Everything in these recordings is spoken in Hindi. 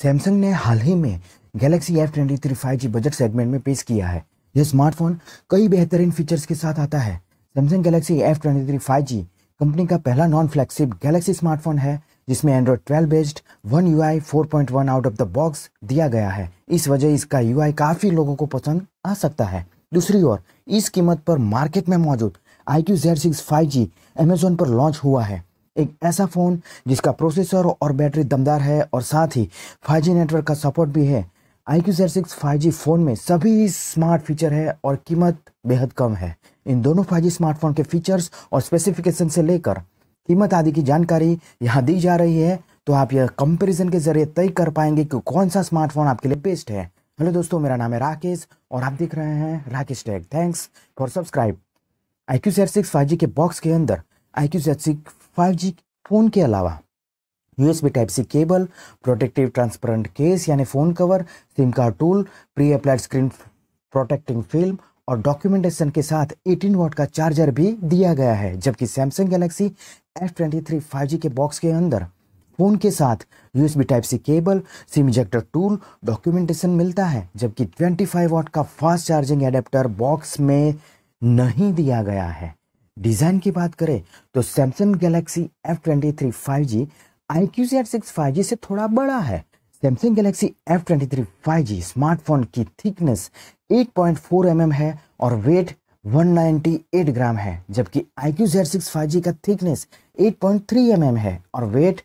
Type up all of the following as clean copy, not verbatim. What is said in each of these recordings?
सैमसंग ने हाल ही में Galaxy F23 5G budget segment में पेश किया है। यह स्मार्टफोन कई बेहतरीन फीचर्स के साथ आता है। Samsung Galaxy F23 5G company का पहला नॉन फ्लैगशिप गैलेक्सी स्मार्टफोन है जिसमें Android 12 based one UI 4.1 out of the box दिया गया है। इस वजह इसका UI काफ़ी लोगों को पसंद आ सकता है। दूसरी ओर इस कीमत पर मार्केट में मौजूद iQOO Z6 5G अमेजोन पर लॉन्च हुआ है। एक ऐसा फ़ोन जिसका प्रोसेसर और बैटरी दमदार है और साथ ही 5G नेटवर्क का सपोर्ट भी है। iQOO Z6 5G फ़ोन में सभी स्मार्ट फीचर है और कीमत बेहद कम है। इन दोनों 5G स्मार्टफोन के फीचर्स और स्पेसिफिकेशन से लेकर कीमत आदि की जानकारी यहाँ दी जा रही है, तो आप यह कंपैरिजन के जरिए तय कर पाएंगे कि कौन सा स्मार्टफोन आपके लिए बेस्ट है। हेलो दोस्तों, मेरा नाम है राकेश और आप देख रहे हैं Rakesh tech. Thanks for subscribe. iQOO Z6 5G के बॉक्स के अंदर iQOO Z6 5G फ़ोन के अलावा USB Type-C cable, protective transparent case यानी phone cover, SIM card tool, pre applied screen protecting film और डॉक्यूमेंटेशन के साथ 18 वॉट का चार्जर भी दिया गया है। जबकि सैमसंग गैलेक्सी F23 5G के बॉक्स के अंदर फ़ोन के साथ USB Type-C cable, SIM ejector tool, documentation मिलता है, जबकि 25 वॉट का फास्ट चार्जिंग एडेप्टर बॉक्स में नहीं दिया गया है। डिज़ाइन की बात करें तो Samsung Galaxy F23 5G iQOO Z6 5G से थोड़ा बड़ा है। Samsung Galaxy F23 5G smartphone की थिकनेस 8.4 mm है और वेट 198 ग्राम है, जबकि iQOO Z6 5G का थिकनेस 8.3 mm है और वेट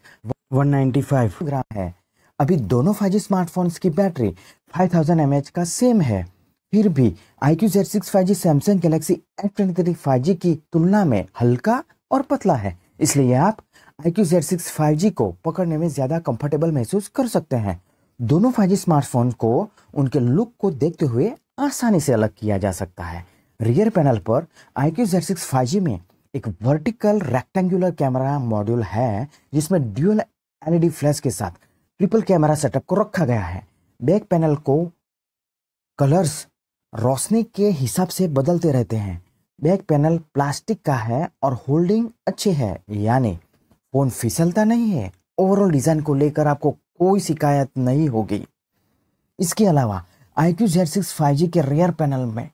195 ग्राम है। अभी दोनों 5G स्मार्टफोन्स की बैटरी 5000 mAh का सेम है। फिर भी iQOO Z6 5G Samsung Galaxy F23 5G की तुलना में हल्का और पतला है, इसलिए आप iQOO Z6 5G को पकड़ने में ज़्यादा कंफर्टेबल महसूस कर सकते हैं। दोनों 5G स्मार्टफोन को उनके लुक को देखते हुए आसानी से अलग किया जा सकता है। रियर पैनल पर iQOO Z6 5G में एक वर्टिकल रेक्टेंगुलर कैमरा मॉड्यूल है जिसमें ड्यूअल LED फ्लैश के साथ ट्रिपल कैमरा सेटअप को रखा गया है। बैक पैनल को कलर्स रोशनी के हिसाब से बदलते रहते हैं। बैक पैनल प्लास्टिक का है और होल्डिंग अच्छी है, यानी फ़ोन फिसलता नहीं है। ओवरऑल डिज़ाइन को लेकर आपको कोई शिकायत नहीं होगी। इसके अलावा iQOO Z6 5G के रियर पैनल में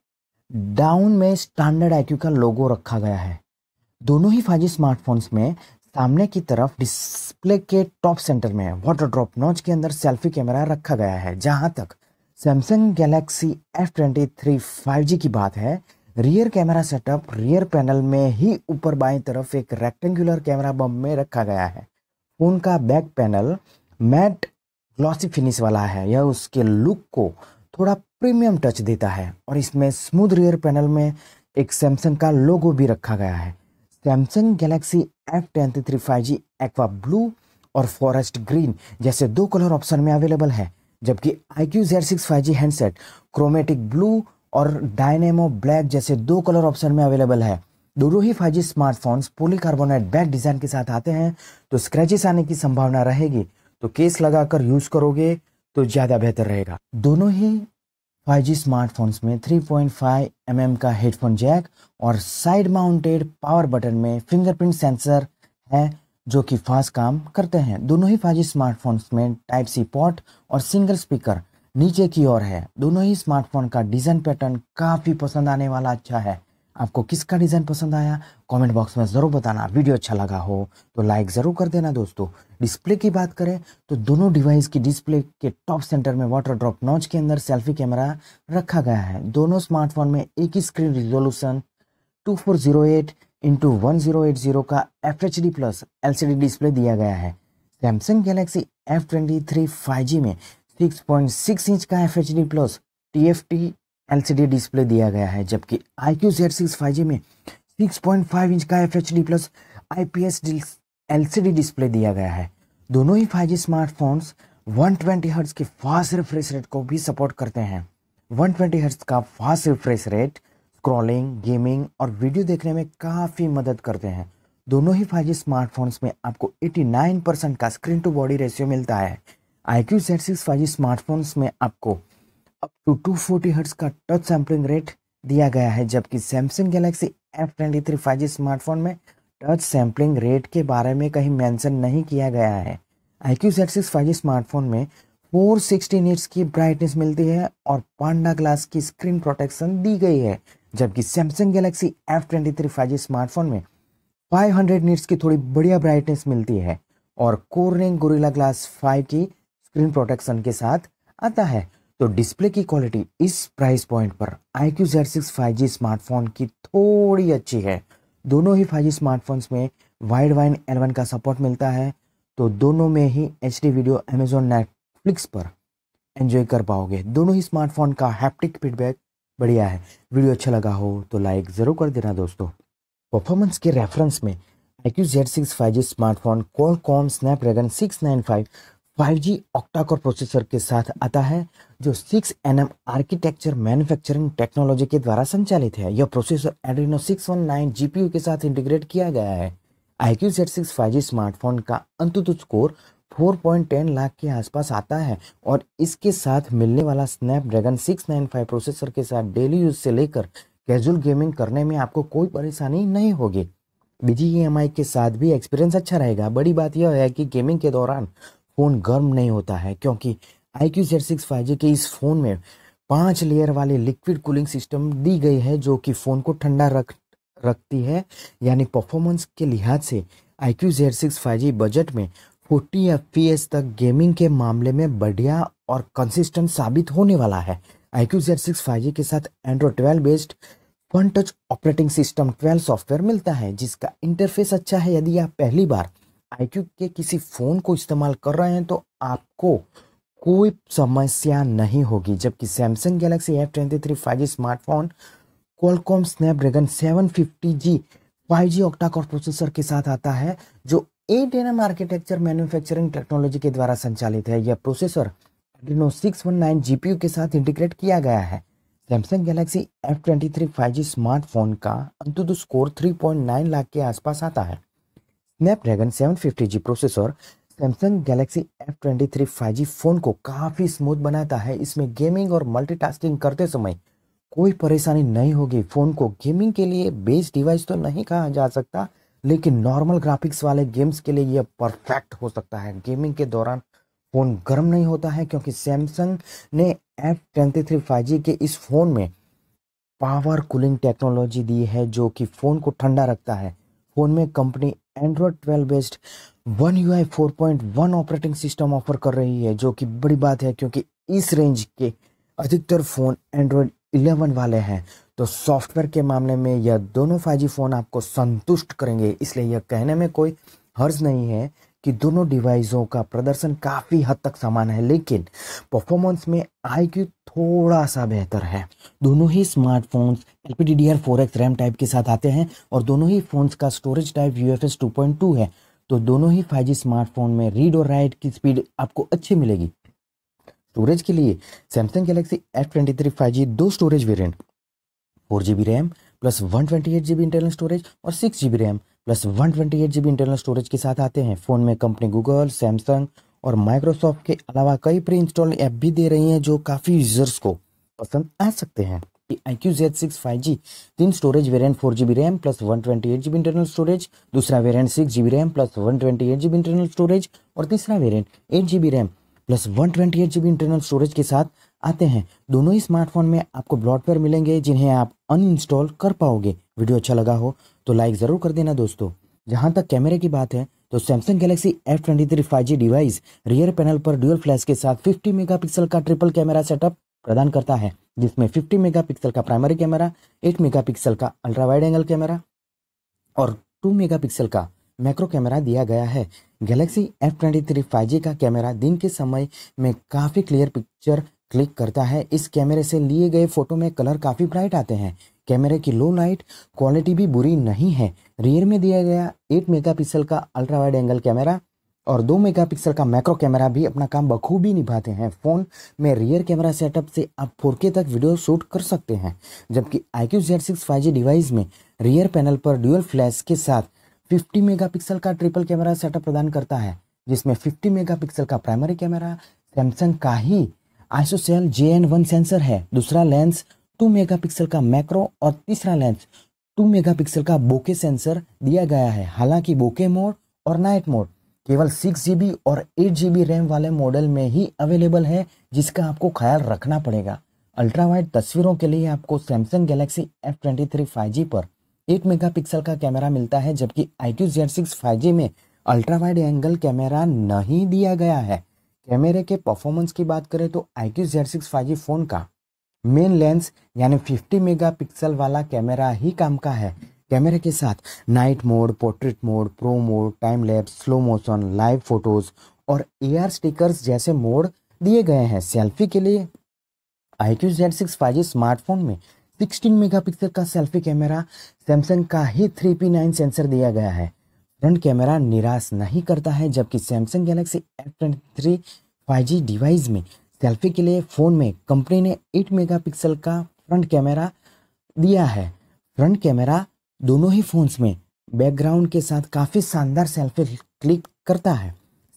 डाउन में स्टैंडर्ड iQOO का लोगो रखा गया है। दोनों ही 5G स्मार्टफोन्स में सामने की तरफ डिस्प्ले के टॉप सेंटर में वाटर ड्रॉप नॉच के अंदर सेल्फी कैमरा रखा गया है। जहां तक सैमसंग गैलेक्सी F23 5G की बात है, rear camera setup rear panel में ही ऊपर बाईं तरफ एक रेक्टेंगुलर कैमरा बम में रखा गया है। फ़ोन का back panel matte glossy finish वाला है। यह उसके लुक को थोड़ा प्रीमियम टच देता है और इसमें स्मूथ रियर पैनल में एक सैमसंग का लोगो भी रखा गया है। Samsung Galaxy F23 5G aqua blue और फॉरेस्ट ग्रीन जैसे दो कलर ऑप्शन में अवेलेबल है, जबकि iQOO Z6 5G handset chromatic blue और डायनेमो ब्लैक जैसे दो कलर ऑप्शन में अवेलेबल है। दोनों ही 5G smartphones polycarbonate back design के साथ आते हैं, तो स्क्रैचेस आने की संभावना रहेगी, तो केस लगाकर यूज़ करोगे तो ज़्यादा बेहतर रहेगा। दोनों ही 5G स्मार्टफोन्स में 3.5 mm का हेडफोन जैक और साइड माउंटेड पावर बटन में फिंगरप्रिंट सेंसर है जो कि फास्ट काम करते हैं। दोनों ही 5G स्मार्टफोन्स में Type-C पोर्ट और सिंगल स्पीकर नीचे की ओर है। दोनों ही स्मार्टफोन का डिज़ाइन पैटर्न काफ़ी पसंद आने वाला अच्छा है। आपको किसका डिज़ाइन पसंद आया कमेंट बॉक्स में ज़रूर बताना। वीडियो अच्छा लगा हो तो लाइक ज़रूर कर देना दोस्तों। डिस्प्ले की बात करें तो दोनों डिवाइस की डिस्प्ले के टॉप सेंटर में वाटर ड्रॉप नॉच के अंदर सेल्फी कैमरा रखा गया है। दोनों स्मार्टफोन में एक ही स्क्रीन रिजोल्यूशन 2408x1080 का FHD प्लस LCD डिस्प्ले दिया गया है। सैमसंग गैलेक्सी F23 5G में 6.6 इंच का FHD plus TFT LCD display दिया गया है, जबकि iQOO Z6 5G में 6.5 इंच का FHD plus IPS LCD display दिया गया है। दोनों ही 5G स्मार्टफोन्स 120 हर्ट्ज के फास्ट रिफ्रेश रेट को भी सपोर्ट करते हैं। 120 हर्ट्ज का fast refresh rate scrolling, gaming और वीडियो देखने में काफ़ी मदद करते हैं। दोनों ही 5G स्मार्टफोन्स में आपको 89% का स्क्रीन टू बॉडी रेशियो मिलता है। iQOO Z6 5G स्मार्टफोन्स में आपको अप टू 240 हर्ट्ज का टच सैम्पलिंग रेट दिया गया है, जबकि Samsung Galaxy F23 5G smartphone में टच सैम्पलिंग रेट के बारे में कहीं मेंशन नहीं किया गया है। iQOO Z6 5G स्मार्टफोन में 460 निट्स की ब्राइटनेस मिलती है और पांडा ग्लास की स्क्रीन प्रोटेक्शन दी गई है। जबकि Samsung Galaxy F23 5G smartphone में 500 निट्स की थोड़ी बढ़िया ब्राइटनेस मिलती है और कोर्निंग गोरिल्ला ग्लास 5 की स्क्रीन प्रोटेक्शन के साथ आता है। तो डिस्प्ले की क्वालिटी इस प्राइस पॉइंट पर iQOO Z6 5G स्मार्टफोन की थोड़ी अच्छी है। दोनों ही 5G स्मार्टफोन्स में वाइड वाइन L1 का सपोर्ट मिलता है, तो दोनों में ही HD वीडियो अमेजोन नेटफ्लिक्स पर एंजॉय कर पाओगे। दोनों ही स्मार्टफोन का हैप्टिक फीडबैक बढ़िया है। वीडियो अच्छा लगा हो तो लाइक ज़रूर कर देना दोस्तों। परफॉर्मेंस के रेफरेंस में iQOO Z6 5G smartphone Qualcomm Snapdragon 695 5G octa core processor के साथ आता है, जो 6nm आर्किटेक्चर मैन्युफैक्चरिंग टेक्नोलॉजी के द्वारा संचालित है। यह प्रोसेसर Adreno 619 GPU के साथ इंटीग्रेट किया गया है। iQOO Z6 5G स्मार्टफोन का अंतुतु स्कोर 4.10 लाख के आसपास आता है और इसके साथ मिलने वाला स्नैपड्रैगन 695 प्रोसेसर के साथ डेली यूज से लेकर कैजुअल गेमिंग करने में आपको कोई परेशानी नहीं होगी। BGMI के साथ भी एक्सपीरियंस अच्छा रहेगा। बड़ी बात यह है कि गेमिंग के दौरान फ़ोन गर्म नहीं होता है, क्योंकि iQOO Z6 5G के इस फ़ोन में 5 लेयर वाली लिक्विड कूलिंग सिस्टम दी गई है, जो कि फ़ोन को ठंडा रखती है। यानी परफॉर्मेंस के लिहाज से iQOO Z6 5G बजट में 40 FPS तक गेमिंग के मामले में बढ़िया और कंसिस्टेंट साबित होने वाला है। iQOO Z6 5G के साथ Android 12 based one touch operating system 12 software मिलता है, जिसका इंटरफेस अच्छा है। यदि आप पहली बार iQOO के किसी फ़ोन को इस्तेमाल कर रहे हैं तो आपको कोई समस्या नहीं होगी। जबकि Samsung Galaxy F23 5G smartphone Qualcomm Snapdragon 750G 5G octa core processor के साथ आता है, जो 8nm आर्किटेक्चर मैन्युफैक्चरिंग टेक्नोलॉजी के द्वारा संचालित है। यह प्रोसेसर Adreno 619 GPU के साथ इंटीग्रेट किया गया है। Samsung Galaxy F23 5G smartphone का अंतुतु स्कोर 3.9 लाख के आसपास आता है। Snapdragon 750G processor Samsung Galaxy F23 5G phone को काफ़ी स्मूथ बनाता है। इसमें गेमिंग और मल्टीटास्किंग करते समय कोई परेशानी नहीं होगी। फ़ोन को गेमिंग के लिए बेस्ट डिवाइस तो नहीं कहा जा सकता, लेकिन नॉर्मल ग्राफिक्स वाले गेम्स के लिए यह परफेक्ट हो सकता है। गेमिंग के दौरान फ़ोन गर्म नहीं होता है, क्योंकि सैमसंग ने F23 5G के इस फ़ोन में पावर कूलिंग टेक्नोलॉजी दी है, जो कि फ़ोन को ठंडा रखता है। फ़ोन में company Android 12 based One UI 4.1 operating system offer कर रही है, जो कि बड़ी बात है, क्योंकि इस रेंज के अधिकतर फ़ोन Android 11 वाले हैं। तो सॉफ्टवेयर के मामले में यह दोनों 5G फ़ोन आपको संतुष्ट करेंगे। इसलिए यह कहने में कोई हर्ज नहीं है कि दोनों डिवाइसों का प्रदर्शन काफ़ी हद तक समान है, लेकिन परफॉर्मेंस में iQOO थोड़ा सा बेहतर है। दोनों ही स्मार्टफोन्स LPDDR4X रैम टाइप के साथ आते हैं और दोनों ही फ़ोन्स का स्टोरेज टाइप UFS 2.2 है। तो दोनों ही 5G स्मार्टफोन में रीड और राइट की स्पीड आपको अच्छी मिलेगी। स्टोरेज के लिए सैमसंग गैलेक्सी F23 5G दो storage variant 4GB RAM plus 128GB internal storage और 6GB RAM plus 128GB internal storage के साथ आते हैं। फ़ोन में कंपनी गूगल, सैमसंग और माइक्रोसॉफ्ट के अलावा कई प्री इंस्टॉल ऐप भी दे रही हैं, जो काफ़ी यूजर्स को पसंद आ सकते हैं। iQOO Z6 5G 3 storage variant 4GB RAM plus 128GB internal storage, दूसरा variant 6GB RAM plus 128GB internal storage और तीसरा variant 8GB RAM plus 128GB internal storage के साथ आते हैं। दोनों ही स्मार्टफोन में आपको ब्लॉटवेयर मिलेंगे, जिन्हें आप अनइंस्टॉल कर पाओगे। वीडियो अच्छा लगा हो तो लाइक ज़रूर कर देना दोस्तों। जहां तक कैमरे की बात है तो Samsung Galaxy F23 5G device rear panel पर ड्यूल फ्लैश के साथ 50 मेगापिक्सल का ट्रिपल कैमरा सेटअप प्रदान करता है, जिसमें 50 मेगापिक्सल का प्राइमरी कैमरा, 8 मेगापिक्सल का अल्ट्रा वाइड एंगल कैमरा और 2 मेगापिक्सल का मैक्रो कैमरा दिया गया है। गैलेक्सी F23 5G का कैमरा दिन के समय में काफ़ी क्लियर पिक्चर क्लिक करता है। इस कैमरे से लिए गए फोटो में कलर काफ़ी ब्राइट आते हैं। कैमरे की लो लाइट क्वालिटी भी बुरी नहीं है। रियर में दिया गया 8 मेगापिक्सल का अल्ट्रा वाइड एंगल कैमरा और 2 मेगापिक्सल का मैक्रो कैमरा भी अपना काम बखूबी निभाते हैं। फ़ोन में रियर कैमरा सेटअप से आप 4K तक वीडियो शूट कर सकते हैं, जबकि iQOO Z6 5G डिवाइस में रियर पैनल पर ड्यूल फ्लैश के साथ 50 मेगापिक्सल का ट्रिपल कैमरा सेटअप प्रदान करता है, जिसमें 50 मेगापिक्सल का प्राइमरी कैमरा सैमसंग का ही आइसोसेल JN1 सेंसर है, दूसरा लेंस 2 मेगापिक्सल का मैक्रो और तीसरा लेंस 2 मेगापिक्सल का बोके सेंसर दिया गया है। हालांकि बोके मोड और नाइट मोड केवल 6 GB और 8 GB रैम वाले मॉडल में ही अवेलेबल है, जिसका आपको ख्याल रखना पड़ेगा। अल्ट्रा वाइड तस्वीरों के लिए आपको सैमसंग गैलेक्सी F23 5G पर 8 मेगापिक्सल का कैमरा मिलता है, जबकि iQOO Z6 5G में अल्ट्रा वाइड एंगल कैमरा नहीं दिया गया है। कैमरे के परफॉर्मेंस की बात करें तो iQOO Z6 5G फोन का मेन लेंस यानी 50 मेगापिक्सल वाला कैमरा ही काम का है। कैमरे के साथ night mode, portrait mode, pro mode, time lapse, slow motion, live photos और AR स्टिकर्स जैसे मोड दिए गए हैं। सेल्फी के लिए iQOO Z6 5G स्मार्टफोन में 16 मेगापिक्सल का सेल्फी कैमरा सैमसंग का ही 3P9 सेंसर दिया गया है। फ्रंट कैमरा निराश नहीं करता है, जबकि Samsung Galaxy F23 5G device में सेल्फी के लिए फ़ोन में कंपनी ने 8 मेगापिक्सल का फ्रंट कैमरा दिया है। फ्रंट कैमरा दोनों ही फ़ोन्स में बैकग्राउंड के साथ काफ़ी शानदार सेल्फी क्लिक करता है।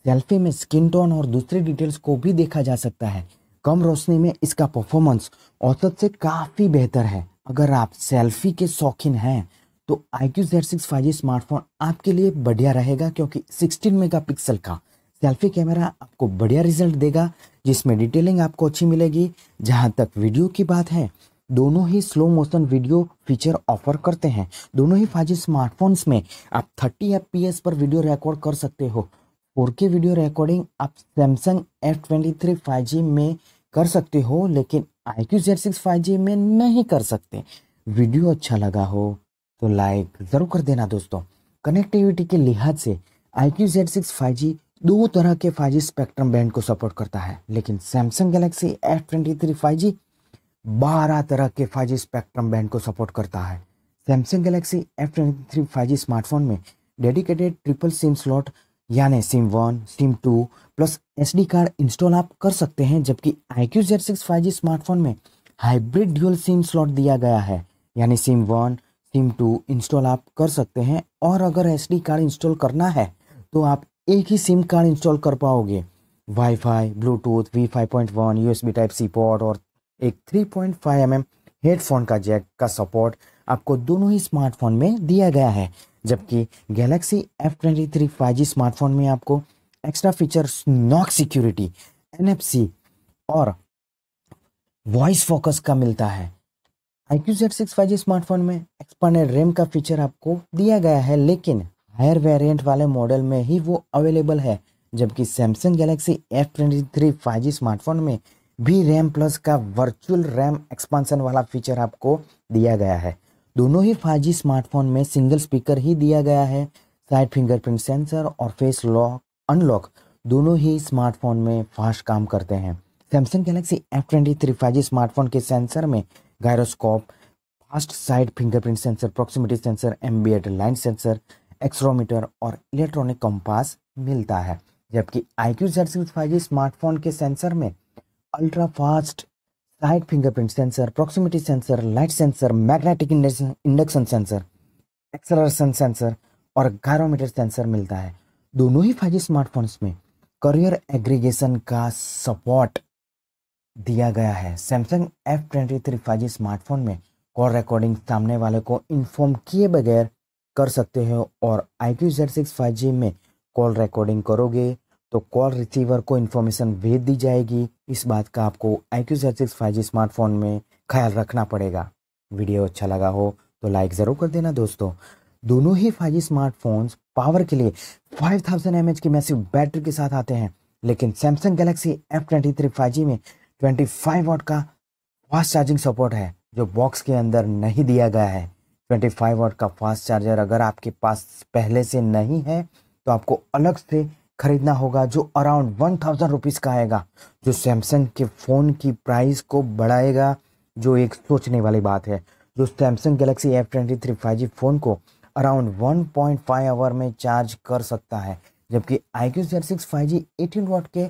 सेल्फी में स्किन टोन और दूसरी डिटेल्स को भी देखा जा सकता है। कम रोशनी में इसका परफॉर्मेंस औसत से काफ़ी बेहतर है। अगर आप सेल्फी के शौकीन हैं तो iQOO Z6 5G स्मार्टफोन आपके लिए बढ़िया रहेगा, क्योंकि 16 मेगापिक्सल का सेल्फी कैमरा आपको बढ़िया रिजल्ट देगा, जिसमें डिटेलिंग आपको अच्छी मिलेगी। जहां तक वीडियो की बात है, दोनों ही slow motion video feature offer करते हैं। दोनों ही 5G स्मार्टफोन्स में आप 30 FPS पर वीडियो रिकॉर्ड कर सकते हो। 4K वीडियो रिकॉर्डिंग आप सैमसंग F23 5G में कर सकते हो, लेकिन iQOO Z6 5G में नहीं कर सकते। वीडियो अच्छा लगा हो तो लाइक ज़रूर कर देना दोस्तों। कनेक्टिविटी के लिहाज से iQOO Z6 5G दो तरह के 5G स्पेक्ट्रम बैंड को सपोर्ट करता है, लेकिन सैमसंग गैलेक्सी F23 5G 12 तरह के 5G स्पेक्ट्रम बैंड को सपोर्ट करता है। Samsung Galaxy F23 5G smartphone में डेडिकेटेड ट्रिपल सिम स्लॉट यानी SIM 1, SIM 2 plus SD card install आप कर सकते हैं, जबकि iQOO Z6 5G स्मार्टफोन में हाइब्रिड ड्यूल सिम स्लॉट दिया गया है, यानी सिम 1, सिम 2 इंस्टॉल आप कर सकते हैं। और अगर SD कार्ड इंस्टॉल करना है तो आप एक ही सिम कार्ड इंस्टॉल कर पाओगे। Wifi, Bluetooth, V5.1, USB Type-C port और एक 3.5 mm हेडफोन का जैक का सपोर्ट आपको दोनों ही स्मार्टफोन में दिया गया है, जबकि गैलेक्सी F23 5G स्मार्टफोन में आपको extra feature knock security, NFC और वॉइस फोकस का मिलता है। iQOO Z6 5G स्मार्टफोन में एक्सपांडेड रैम का फीचर आपको दिया गया है, लेकिन हायर वेरिएंट वाले मॉडल में ही वो अवेलेबल है, जबकि Samsung Galaxy F23 5G smartphone में भी रैम प्लस का वर्चुअल रैम एक्सपांशन वाला फीचर आपको दिया गया है। दोनों ही 5G स्मार्टफोन में सिंगल स्पीकर ही दिया गया है। साइड फिंगरप्रिंट सेंसर और फेस लॉक अनलॉक दोनों ही स्मार्टफोन में फास्ट काम करते हैं। Samsung Galaxy F23 5G smartphone के सेंसर में gyroscope, fast side fingerprint sensor, proximity sensor, ambient light sensor, accelerometer और इलेक्ट्रॉनिक कंपास मिलता है, जबकि iQOO Z6 5G स्मार्टफोन के सेंसर में ultra fast side fingerprint sensor, proximity sensor, light sensor, magnetic induction sensor, acceleration sensor और गायरोमीटर सेंसर मिलता है। दोनों ही 5G स्मार्टफोन्स में करियर एग्रीगेशन का सपोर्ट दिया गया है। सैमसंग F23 5G स्मार्टफोन में कॉल रिकॉर्डिंग सामने वाले को इन्फॉर्म किए बगैर कर सकते हो, और iQOO Z6 5G में कॉल रिकॉर्डिंग करोगे तो कॉल रिसीवर को इन्फॉर्मेशन भेज दी जाएगी। इस बात का आपको iQOO Z6 5G स्मार्टफोन में ख्याल रखना पड़ेगा। वीडियो अच्छा लगा हो तो लाइक ज़रूर कर देना दोस्तों। दोनों ही 5G स्मार्टफोन्स पावर के लिए 5000 mAh की मैसिव बैटरी के साथ आते हैं, लेकिन सैमसंग गैलेक्सी F23 5G में 25 वाट का फास्ट चार्जिंग सपोर्ट है, जो बॉक्स के अंदर नहीं दिया गया है। 25 वाट का फास्ट चार्जर अगर आपके पास पहले से नहीं है तो आपको अलग से खरीदना होगा, जो अराउंड 1000 रुपीज़ का आएगा, जो सैमसंग के फ़ोन की प्राइस को बढ़ाएगा, जो एक सोचने वाली बात है। जो Samsung Galaxy F23 5G phone को अराउंड 1.5 आवर में चार्ज कर सकता है, जबकि iQOO Z6 5G 18 वाट के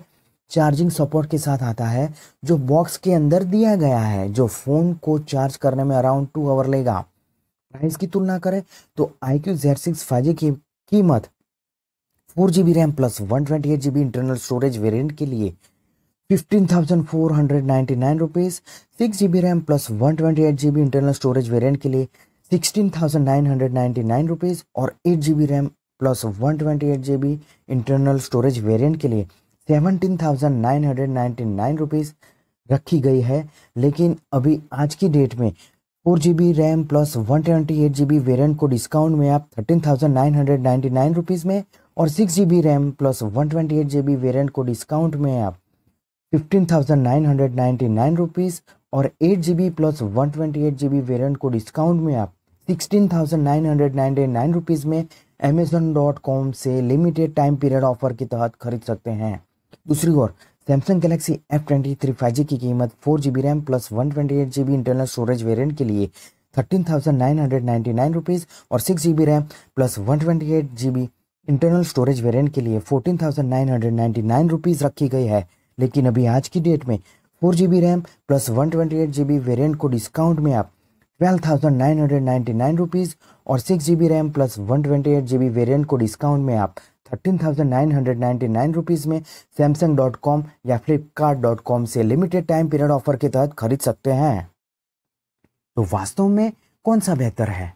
चार्जिंग सपोर्ट के साथ आता है, जो बॉक्स के अंदर दिया गया है, जो फ़ोन को चार्ज करने में अराउंड 2 आवर लेगा। प्राइस की तुलना करें तो iQOO Z6 5G की कीमत 4GB RAM plus 128GB internal storage variant के लिए 15,499 rupees, 6GB RAM plus 128GB internal storage variant के लिए 16,999 रुपीज़ और 8GB RAM plus 128 GB internal storage variant के लिए 17,999 रुपीज़ रखी गई है। लेकिन अभी आज की डेट में 4 GB RAM plus 128 GB variant को डिस्काउंट में आप 13,999 रुपीज़ में, और 6 GB RAM plus 128 GB variant को डिस्काउंट में आप 15,999 रुपीज़, और 8 GB प्लस 128 GB वेरिएंट को डिस्काउंट में आप 16,999 रुपीज़ में Amazon.com से लिमिटेड टाइम पीरियड ऑफर के तहत खरीद सकते हैं। दूसरी ओर सैमसंग गैलेक्सी F23 5G की कीमत 4 GB RAM plus 128 GB internal storage variant के लिए 13,999 रुपीज़, और 6 GB RAM plus 128 GB internal storage variant के लिए 14,999 रुपीज़ रखी गई है। लेकिन अभी आज की डेट में 4 GB RAM plus 128 GB variant को डिस्काउंट में आप 12,999 रुपीज़, और 6 GB RAM plus 128 GB variant को डिस्काउंट में आप 13,999 रुपीज़ में Samsung.com या Flipkart.com से लिमिटेड टाइम पीरियड ऑफर के तहत खरीद सकते हैं। तो वास्तव में कौन सा बेहतर है?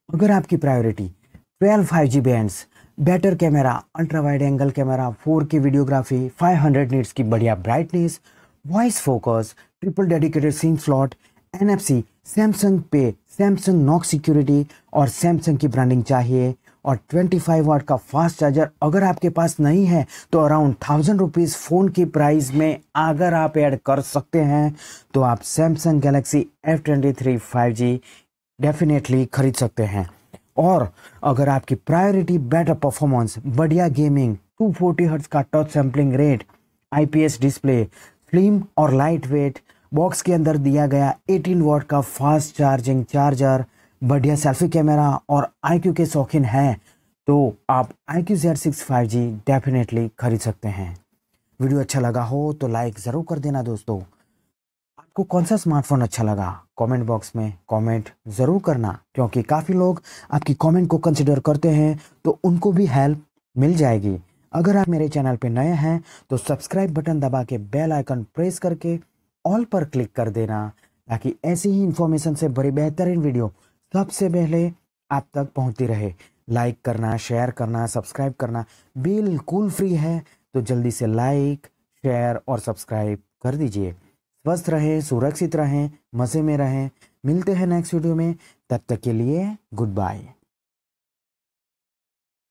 अगर आपकी priority 12 5G bands, better camera, ultra wide angle camera, 4K videography, 500 nits की बढ़िया brightness, voice focus, triple dedicated SIM slot, NFC, Samsung पे, सैमसंग नॉक सिक्योरिटी और सैमसंग की ब्रांडिंग चाहिए, और 25 वाट का फास्ट चार्जर अगर आपके पास नहीं है तो अराउंड 1000 रुपीज़ फ़ोन की प्राइस में अगर आप ऐड कर सकते हैं तो आप Samsung Galaxy F23 5G definitely खरीद सकते हैं। और अगर आपकी प्रायोरिटी बेटर परफॉर्मेंस, बढ़िया गेमिंग, 240 हर्ट्ज का touch sampling rate, IPS display, slim और लाइट वेट, बॉक्स के अंदर दिया गया 18 वाट का फास्ट चार्जिंग चार्जर, बढ़िया सेल्फी कैमरा और iQOO के शौकीन हैं तो आप iQOO Z6 5G डेफिनेटली खरीद सकते हैं। वीडियो अच्छा लगा हो तो लाइक ज़रूर कर देना दोस्तों। आपको कौन सा स्मार्टफोन अच्छा लगा कमेंट बॉक्स में कमेंट ज़रूर करना, क्योंकि काफ़ी लोग आपकी कमेंट को कंसिडर करते हैं तो उनको भी हेल्प मिल जाएगी। अगर आप मेरे चैनल पे नए हैं तो सब्सक्राइब बटन दबा के बेल आइकन प्रेस करके ऑल पर क्लिक कर देना, ताकि ऐसी ही इंफॉर्मेशन से बड़ी बेहतरीन वीडियो सबसे पहले आप तक पहुंचती रहे। लाइक करना, शेयर करना, सब्सक्राइब करना बिल्कुल फ्री है, तो जल्दी से लाइक, शेयर और सब्सक्राइब कर दीजिए। स्वस्थ रहें, सुरक्षित रहें, मज़े में रहें। मिलते हैं नेक्स्ट वीडियो में, तब तक के लिए गुड बाय।